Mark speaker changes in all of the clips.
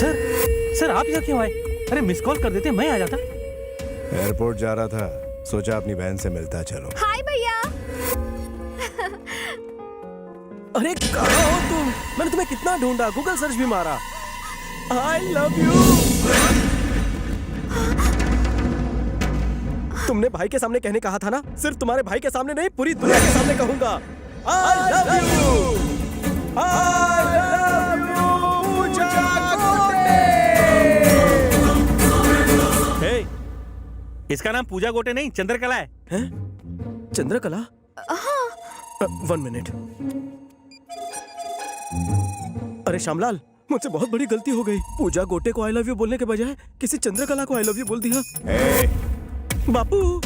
Speaker 1: Sir sir आप यहाँ क्यों आए? अरे मिस कॉल कर देते, मैं आ जाता।
Speaker 2: एयरपोर्ट जा रहा था, सोचा अपनी बहन से मिलता चलो।
Speaker 3: हाय भैया।
Speaker 4: अरे कहाँ हो तुम? मैंने तुम्हें कितना ढूंढा, गूगल सर्च भी मारा। आई लव यू। तुमने भाई के सामने कहने कहा था ना, सिर्फ तुम्हारे भाई के सामने नहीं, पूरी दुनिया के सामने कहूंगा। I love you. I love you Pooja Gote.
Speaker 1: Hey, इसका नाम पूजा गोटे नहीं चंद्रकला है।
Speaker 4: हैं? चंद्रकला? 1 मिनट। अरे श्यामलाल, मुझसे बहुत बड़ी गलती हो गई। पूजा गोटे को आई लव यू बोलने के बजाय किसी चंद्रकला को आई लव यू बोल दिया। बापू।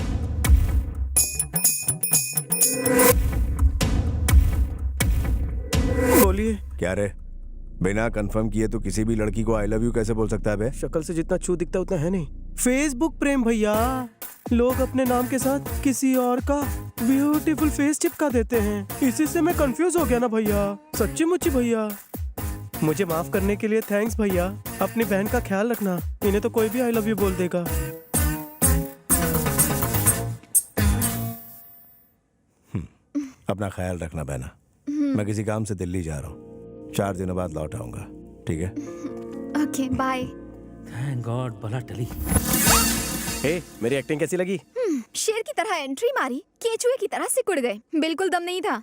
Speaker 4: बोलिए।
Speaker 2: क्या रे, बिना कंफर्म किए तो किसी भी लड़की को आई लव यू कैसे बोल सकता है बे?
Speaker 4: शक्ल से जितना छू दिखता उतना है नहीं। फेसबुक प्रेम भैया, लोग अपने नाम के साथ किसी और का ब्यूटीफुल फेस चिपका देते हैं। इसी से मैं कंफ्यूज हो गया ना भैया, सच्ची मुच्ची भैया। मुझे माफ करने के लिए थैंक्स भैया। अपनी बहन का ख्याल रखना, इन्हें तो कोई भी आई लव यू बोल देगा।
Speaker 2: अपना ख्याल रखना बहना। मैं किसी काम से दिल्ली जा रहा हूँ, 4 दिनों बाद लौट आऊंगा, ठीक है?
Speaker 3: Okay bye.
Speaker 1: थैंक गॉड बला टली।
Speaker 4: हे, मेरी एक्टिंग कैसी लगी?
Speaker 3: शेर की तरह एंट्री मारी, केचुए की तरह सिकुड़ गए। बिल्कुल दम नहीं था।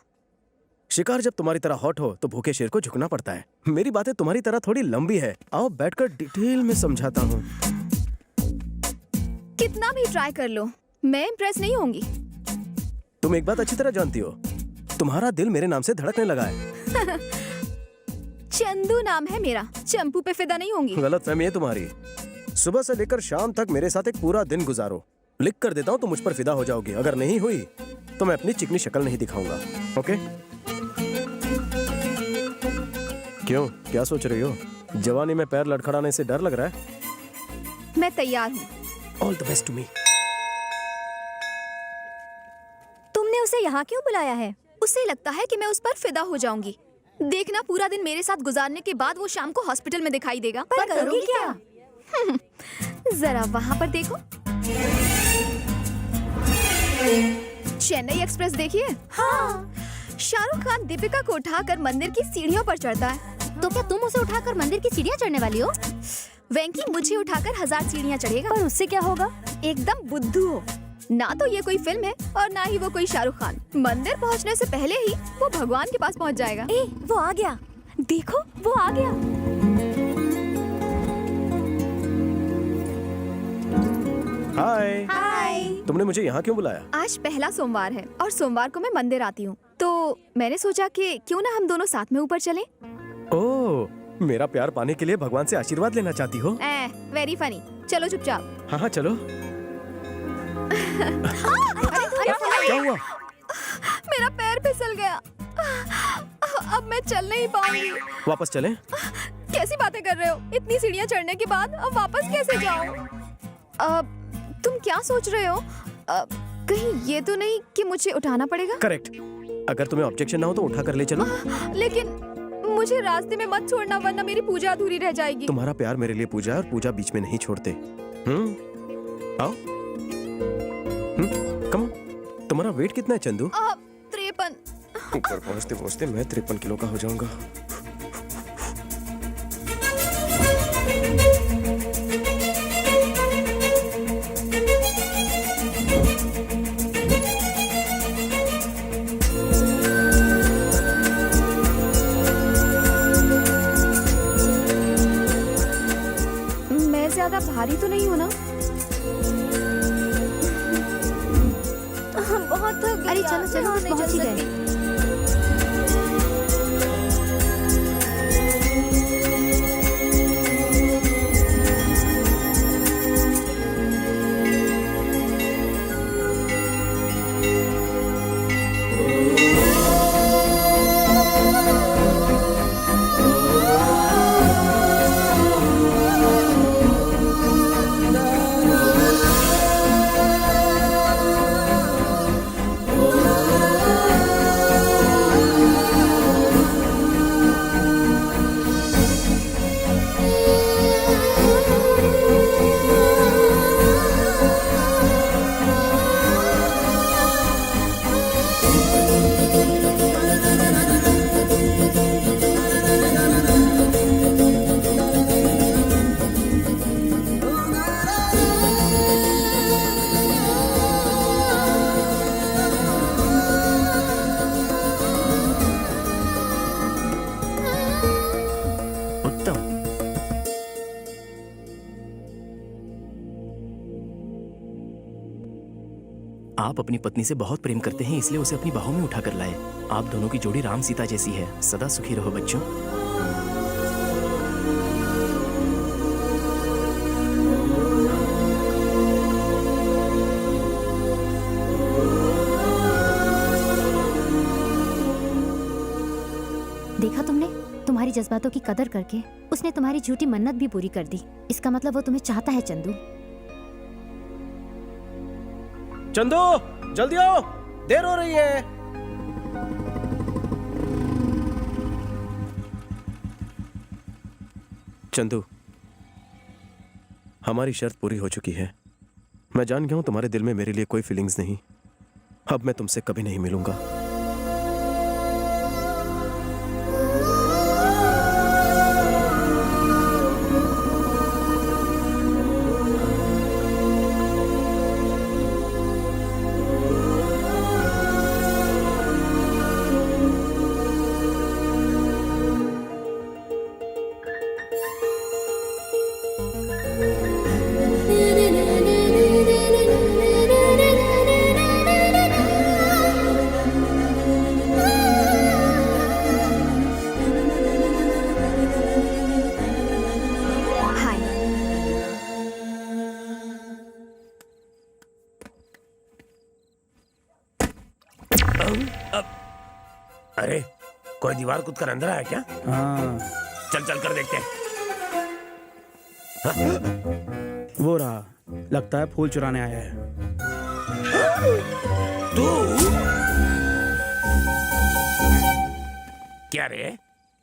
Speaker 4: शिकार जब तुम्हारी तरह हॉट हो तो भूखे शेर को झुकना पड़ता है। मेरी बातें तुम्हारी तरह थोड़ी लंबी है, आओ बैठकर डिटेल में समझाता हूँ।
Speaker 3: कितना भी ट्राई कर लो, मैं इम्प्रेस नहीं होंगी।
Speaker 4: तुम एक बात अच्छी तरह जानती हो, तुम्हारा दिल मेरे नाम से धड़कने लगा है।
Speaker 3: चंदू नाम है मेरा, चंपू पे फिदा नहीं होंगी।
Speaker 4: गलतफहमी है तुम्हारी। सुबह से लेकर शाम तक मेरे साथ एक पूरा दिन गुजारो, लिख कर देता हूँ तो मुझ पर फिदा हो जाओगी। अगर नहीं हुई तो मैं अपनी चिकनी शक्ल नहीं दिखाऊंगा। ओके? क्यों, क्या सोच रही हो? जवानी में पैर लड़खड़ाने से डर लग रहा है?
Speaker 3: मैं तैयार हूँ।
Speaker 4: All the best to me.
Speaker 3: तुमने उसे यहाँ क्यों बुलाया है? उसे लगता है कि मैं उस पर फिदा हो जाऊंगी। देखना, पूरा दिन मेरे साथ गुजारने के बाद वो शाम को हॉस्पिटल में दिखाई देगा। पर करोगी क्या? जरा वहाँ पर देखो। चेन्नई एक्सप्रेस देखिए। हाँ। शाहरुख खान दीपिका को उठाकर मंदिर की सीढ़ियों पर चढ़ता है।
Speaker 5: तो क्या तुम उसे उठाकर मंदिर की सीढ़ियाँ चढ़ने वाली हो?
Speaker 3: वेंकी मुझे उठाकर 1000 सीढ़ियाँ चढ़ेगा।
Speaker 5: पर उससे क्या होगा?
Speaker 3: एकदम बुद्धू हो। ना तो ये कोई फिल्म है और ना ही वो कोई शाहरुख खान। मंदिर पहुंचने से पहले ही वो भगवान के पास पहुंच जाएगा।
Speaker 5: ए, वो आ गया। देखो, वो आ गया।
Speaker 4: हाय।
Speaker 3: हाय।
Speaker 4: तुमने मुझे यहाँ क्यों बुलाया?
Speaker 3: आज पहला सोमवार है और सोमवार को मैं मंदिर आती हूँ, तो मैंने सोचा कि क्यों ना हम दोनों साथ में ऊपर चलें।
Speaker 4: ओह, मेरा प्यार पाने के लिए भगवान से आशीर्वाद लेना चाहती हो?
Speaker 3: Very funny. चलो चुपचाप।
Speaker 4: हाँ हाँ चलो।
Speaker 3: अरे,
Speaker 4: क्या हुआ?
Speaker 3: मेरा पैर फिसल गया। अब मैं चल नहीं पाऊंगी।
Speaker 4: वापस चलें?
Speaker 3: कैसी बातें कर रहे हो? इतनी सीढ़ियाँ चढ़ने के बाद अब वापस कैसे जाऊं? तुम क्या सोच रहे हो? कहीं ये तो नहीं कि मुझे उठाना पड़ेगा?
Speaker 4: करेक्ट। अगर तुम्हें ऑब्जेक्शन ना हो तो उठा कर ले चलो।
Speaker 3: लेकिन मुझे रास्ते में मत छोड़ना, वरना मेरी पूजा अधूरी रह जाएगी।
Speaker 4: तुम्हारा प्यार मेरे लिए पूजा है और पूजा बीच में नहीं छोड़ते। आओ। Come on. तुम्हारा वेट कितना है चंदू?
Speaker 3: 53।
Speaker 4: ऊपर पहुंचते पहुंचते मैं 53 किलो का हो जाऊंगा।
Speaker 3: मैं ज्यादा भारी तो नहीं हूँ ना? बहुत थक गई।
Speaker 5: अरे चलो चलो, बस पहुंच ही गए।
Speaker 6: आप अपनी पत्नी से बहुत प्रेम करते हैं, इसलिए उसे अपनी बाहों में उठा कर लाए। आप दोनों की जोड़ी राम सीता जैसी है। सदा सुखी रहो बच्चों।
Speaker 5: देखा तुमने, तुम्हारी जज्बातों की कदर करके उसने तुम्हारी झूठी मन्नत भी पूरी कर दी। इसका मतलब वो तुम्हें चाहता है चंदू।
Speaker 4: चंदू जल्दी आओ, देर हो रही है। चंदू, हमारी शर्त पूरी हो चुकी है। मैं जान गया हूं तुम्हारे दिल में मेरे लिए कोई फीलिंग्स नहीं। अब मैं तुमसे कभी नहीं मिलूंगा।
Speaker 7: अरे कोई दीवार कूद कर अंदर आया क्या?
Speaker 8: हाँ,
Speaker 7: चल चल कर देखते हैं।
Speaker 8: वो रहा, लगता है फूल चुराने आया है।
Speaker 7: तू क्या रे?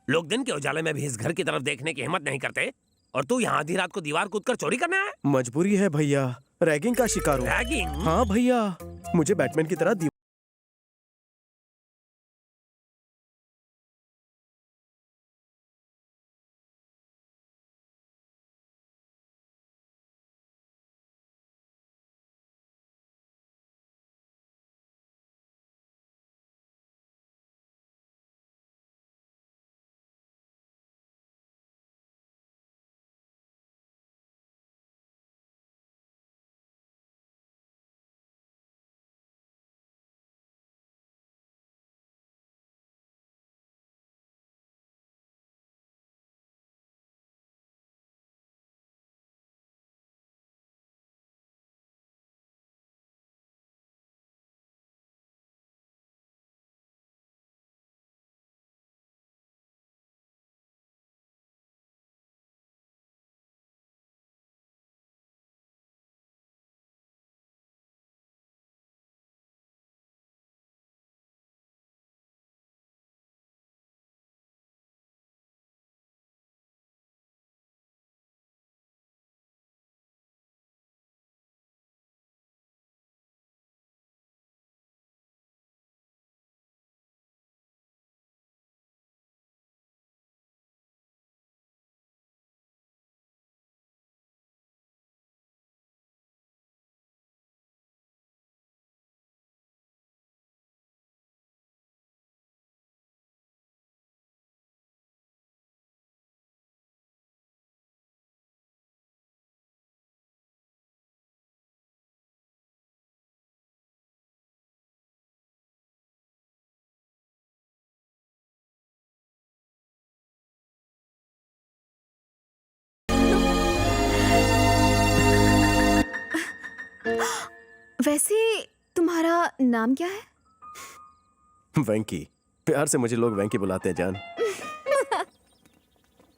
Speaker 7: लोग दिन के उजाले में भी इस घर की तरफ देखने की हिम्मत नहीं करते और तू यहाँ आधी रात को दीवार कूद कर चोरी करने आया?
Speaker 4: मजबूरी है भैया, रैगिंग का शिकार हूँ।
Speaker 7: रैगिंग?
Speaker 4: हाँ भैया, मुझे बैटमैन की तरह
Speaker 3: वैसे तुम्हारा नाम क्या है?
Speaker 4: वेंकी। प्यार से मुझे लोग वेंकी बुलाते हैं जान।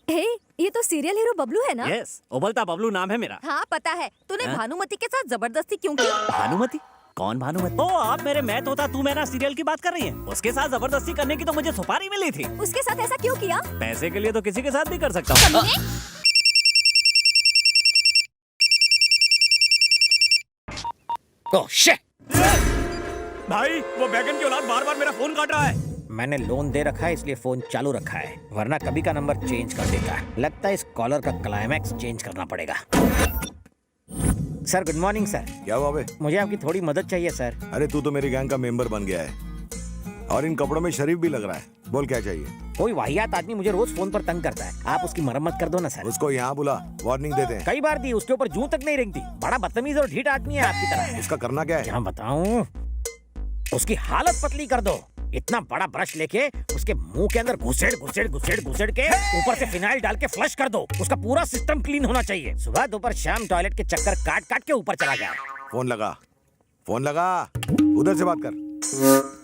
Speaker 3: हे, ये तो सीरियल हीरो बबलू है ना?
Speaker 6: यस, उबलता बबलू नाम है मेरा।
Speaker 3: हाँ पता है। तूने
Speaker 6: हाँ?
Speaker 3: भानुमति के साथ जबरदस्ती क्यों की?
Speaker 6: भानुमति? कौन भानुमति? ओ, आप मेरे मैं तोता तू मेरा सीरियल की बात कर रही हैं? उसके साथ जबरदस्ती करने की तो मुझे सुपारी मिली थी।
Speaker 3: उसके साथ ऐसा क्यों किया?
Speaker 6: पैसे के लिए तो किसी के साथ भी कर सकता हूँ।
Speaker 9: Oh shit!
Speaker 6: भाई, वो बैगन की औलाद बार बार मेरा फोन काट रहा है।
Speaker 9: मैंने लोन दे रखा है इसलिए फोन चालू रखा है, वरना कभी का नंबर चेंज कर देता है। लगता है इस कॉलर का क्लाइमैक्स चेंज करना पड़ेगा। Sir good morning sir.
Speaker 2: क्या हुआ बे?
Speaker 9: मुझे आपकी थोड़ी मदद चाहिए सर।
Speaker 2: अरे तू तो मेरी गैंग का मेंबर बन गया है। और इन कपड़ों में शरीफ भी लग रहा है। बोल क्या चाहिए?
Speaker 9: कोई वाहियात आदमी मुझे रोज फोन पर तंग करता है, आप उसकी मरम्मत कर दो ना सर।
Speaker 2: उसको यहाँ बुला, वार्निंग देते हैं।
Speaker 9: कई बार दी, उसके ऊपर जूं तक नहीं रेंगती। बड़ा बदतमीज और ढीठ आदमी है आपकी तरह।
Speaker 2: उसका करना क्या है?
Speaker 9: क्या बताऊं, उसकी हालत पतली कर दो। इतना बड़ा ब्रश लेके उसके मुंह के अंदर घुसेड़ घुसेड़ घुसेड़ घुसेड़ के ऊपर से फिनाइल डाल के फ्लश कर दो। उसका पूरा सिस्टम क्लीन होना चाहिए। सुबह दोपहर शाम टॉयलेट के चक्कर काट काट के ऊपर चला गया।
Speaker 2: फोन लगा, फोन लगा, उधर से बात कर।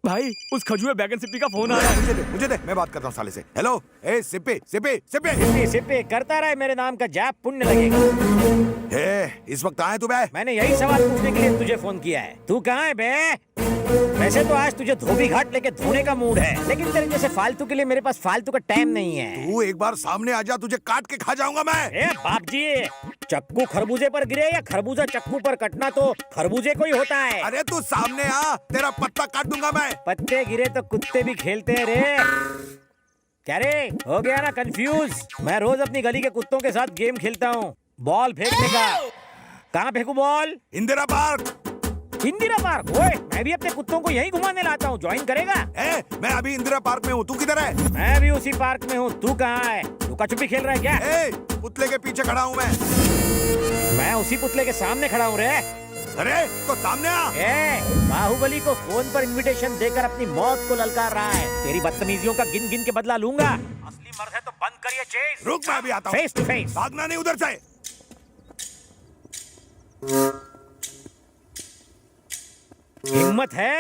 Speaker 1: भाई उस खजुए बैगन सिप्पी का फोन आ रहा है।
Speaker 2: मुझे दे, मैं बात करता हूँ साले से। हेलो, ए सिप्पी सिप्पी सिप्पी।
Speaker 9: सिप्पी सिप्पी करता रहे, मेरे नाम का जाप पुण्य लगेगा।
Speaker 2: इस वक्त कहाँ है तू बे?
Speaker 9: मैंने यही सवाल पूछने के लिए तुझे फोन किया है। तू कहाँ है बे? वैसे तो आज तुझे धोबी घाट लेके धोने का मूड है, लेकिन तेरे जैसे फालतू के लिए मेरे पास फालतू का टाइम नहीं है।
Speaker 2: तू एक बार सामने आ जा, तुझे काट के खा जाऊंगा मैं।
Speaker 9: ए बाप जी, चक्कू खरबूजे पर गिरे या खरबूजा चक्कू पर कटना तो खरबूजे को ही होता है।
Speaker 2: अरे तू सामने आ, तेरा पत्ता काट दूंगा मैं।
Speaker 9: पत्ते गिरे तो कुत्ते भी खेलते हैं रे। क्या रे, हो गया ना कंफ्यूज? मैं रोज अपनी गली के कुत्तों के साथ गेम खेलता हूँ, बॉल फेंकने का। कहाँ फेंकू ball?
Speaker 2: Indira park.
Speaker 9: Indira park? ओए, मैं भी अपने कुत्तों को यहीं घुमाने लाता हूँ, ज्वाइन करेगा?
Speaker 2: मैं अभी इंदिरा पार्क में हूँ, तू किधर है?
Speaker 9: मैं भी उसी पार्क में हूँ, तू कहाँ है? लुका छुपी खेल रहा है क्या?
Speaker 2: पुतले के पीछे खड़ा हूँ मैं।
Speaker 9: मैं उसी पुतले के सामने खड़ा हूँ रे।
Speaker 2: अरे तो सामने आ।
Speaker 9: बाहुबली को फोन पर इनविटेशन देकर अपनी मौत को ललकार रहा है। तेरी बदतमीजियों का गिन गिन के बदला लूंगा। असली मर्द है तो बंद करिए चेस।
Speaker 2: रुक, मैं अभी आता हूँ।
Speaker 9: Face to face.
Speaker 2: भागना नहीं उधर से।
Speaker 9: हिम्मत है